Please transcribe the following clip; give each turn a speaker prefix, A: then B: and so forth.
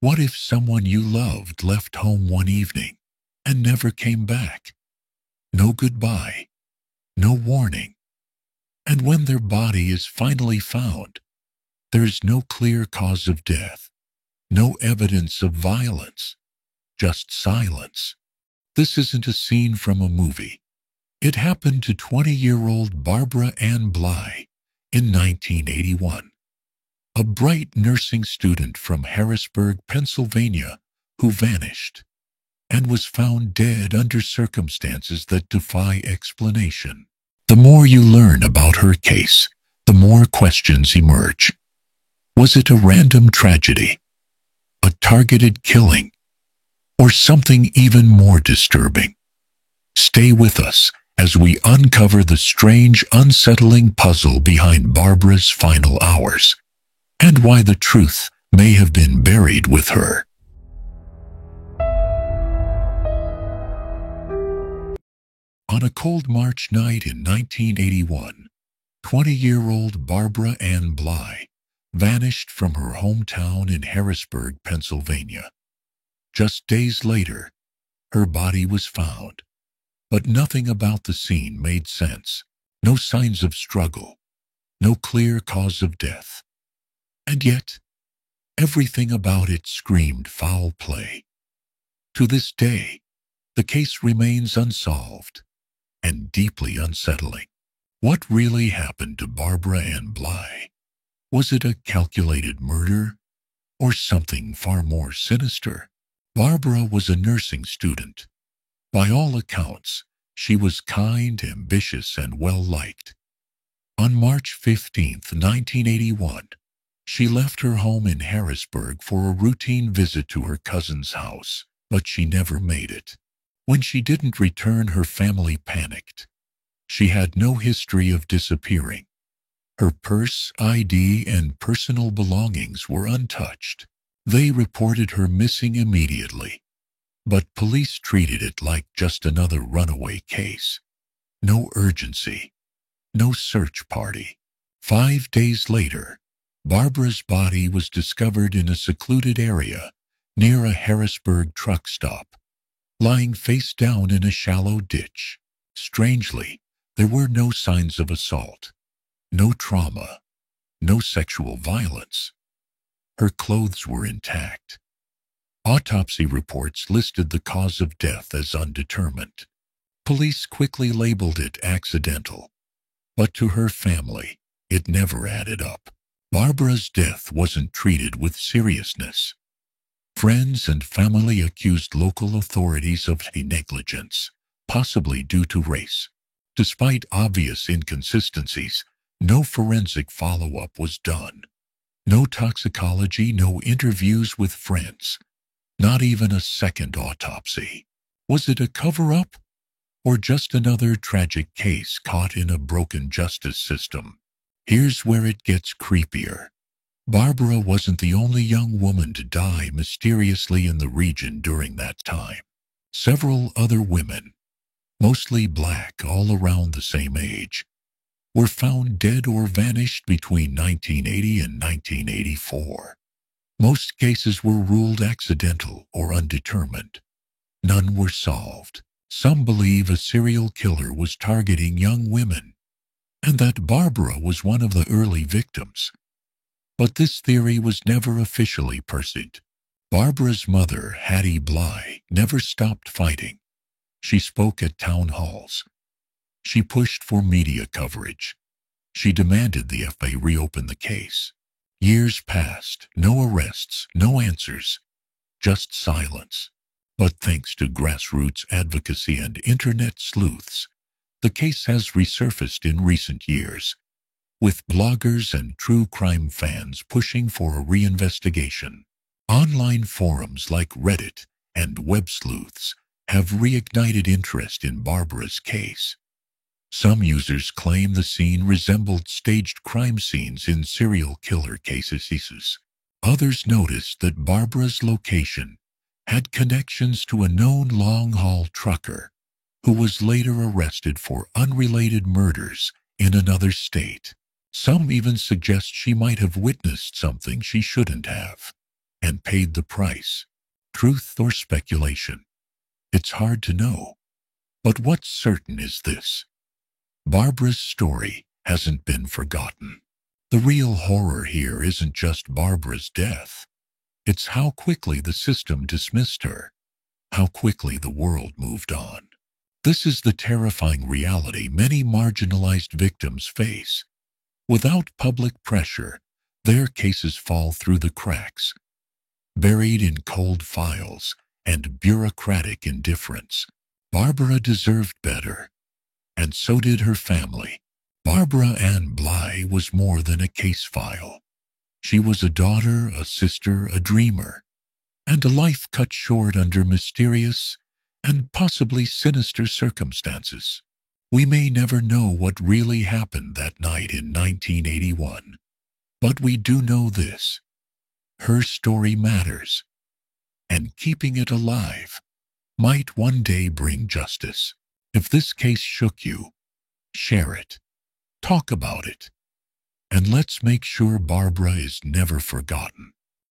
A: What if someone you loved left home one evening and never came back? No goodbye, no warning. And when their body is finally found, there's no clear cause of death, no evidence of violence, just silence. This isn't a scene from a movie. It happened to 20-year-old Barbara Ann Bly in 1981, a bright nursing student from Harrisburg, Pennsylvania, who vanished and was found dead under circumstances that defy explanation. The more you learn about her case, the more questions emerge. Was it a random tragedy, a targeted killing, or something even more disturbing? Stay with us as we uncover the strange, unsettling puzzle behind Barbara's final hours, and why the truth may have been buried with her. On a cold March night in 1981, 20-year-old Barbara Ann Bly vanished from her hometown in Harrisburg, Pennsylvania. Just days later, her body was found, but nothing about the scene made sense. No signs of struggle, no clear cause of death. And yet, everything about it screamed foul play. To this day, the case remains unsolved and deeply unsettling. What really happened to Barbara Ann Bly? Was it a calculated murder or something far more sinister? Barbara was a nursing student. By all accounts, she was kind, ambitious, and well-liked. On March 15, 1981, she left her home in Harrisburg for a routine visit to her cousin's house, but she never made it. When she didn't return, her family panicked. She had no history of disappearing. Her purse, ID, and personal belongings were untouched. They reported her missing immediately, but police treated it like just another runaway case. No urgency, no search party. 5 days later, Barbara's body was discovered in a secluded area near a Harrisburg truck stop, lying face down in a shallow ditch. Strangely, there were no signs of assault, no trauma, no sexual violence. Her clothes were intact. Autopsy reports listed the cause of death as undetermined. Police quickly labeled it accidental, but to her family, it never added up. Barbara's death wasn't treated with seriousness. Friends and family accused local authorities of negligence, possibly due to race. Despite obvious inconsistencies, no forensic follow-up was done. No toxicology, no interviews with friends, not even a second autopsy. Was it a cover-up, or just another tragic case caught in a broken justice system? Here's where it gets creepier. Barbara wasn't the only young woman to die mysteriously in the region during that time. Several other women, mostly black, all around the same age, were found dead or vanished between 1980 and 1984. Most cases were ruled accidental or undetermined. None were solved. Some believe a serial killer was targeting young women, and that Barbara was one of the early victims. But this theory was never officially pursued. Barbara's mother, Hattie Bly, never stopped fighting. She spoke at town halls. She pushed for media coverage. She demanded the FBI reopen the case. Years passed, no arrests, no answers, just silence. But thanks to grassroots advocacy and internet sleuths, the case has resurfaced in recent years, with bloggers and true crime fans pushing for a reinvestigation. Online forums like Reddit and web sleuths have reignited interest in Barbara's case. Some users claim the scene resembled staged crime scenes in serial killer cases. Others noticed that Barbara's location had connections to a known long-haul trucker who was later arrested for unrelated murders in another state. Some even suggest she might have witnessed something she shouldn't have. and paid the price. Truth or speculation? It's hard to know. But what's certain is this: Barbara's story hasn't been forgotten. The real horror here isn't just Barbara's death. It's how quickly the system dismissed her, how quickly the world moved on. This is the terrifying reality many marginalized victims face. Without public pressure, their cases fall through the cracks, buried in cold files and bureaucratic indifference. Barbara deserved better, and so did her family. Barbara Ann Bly was more than a case file. She was a daughter, a sister, a dreamer, and a life cut short under mysterious and possibly sinister circumstances. We may never know what really happened that night in 1981, but we do know this: her story matters, and keeping it alive might one day bring justice. If this case shook you, share it, talk about it, and let's make sure Barbara is never forgotten.